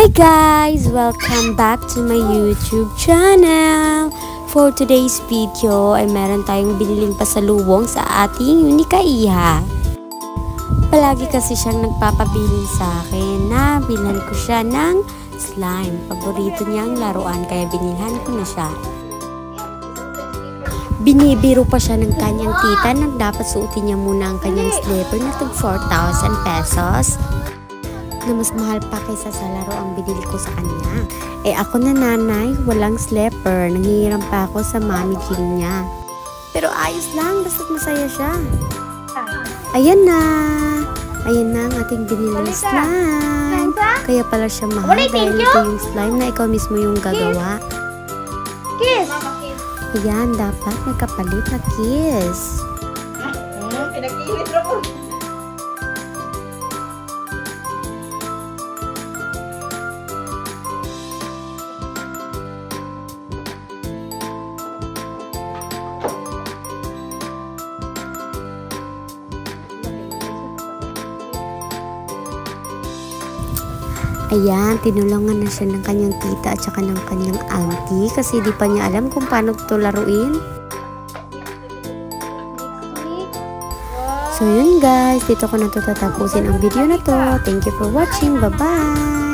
Hi guys! Welcome back to my YouTube channel! For today's video ay meron tayong biniling pasalubong sa ating Unikaiha. Palagi kasi siyang nagpapabili sa akin na bilan ko siya ng slime. Paborito niyang laruan kaya binilhan ko na siya. Binibiro pa siya ng kanyang tita na dapat suotin niya muna ang kanyang slipper na tig 4,000 pesos. Na mas mahal pa kaysa sa laro ang binili ko sa kanya. Eh ako na nanay, walang slipper. Nangihiram pa ako sa mommy jean niya. Pero ayos lang, basta't masaya siya. Ayan na. Ayan na ang ating biniling slime. Kaya pala siya mahal dahil ito yung slime na ikaw mismo yung gagawa. Kiss! Ayan, dapat may kapalit na kiss. Pinag-iinit mo. Ayan, tinulungan na siya ng kanyang tita at saka ng kanyang auntie kasi di pa niya alam kung paano ito laruin. So yun guys, dito ko na tatapusin ang video na to. Thank you for watching. Bye-bye!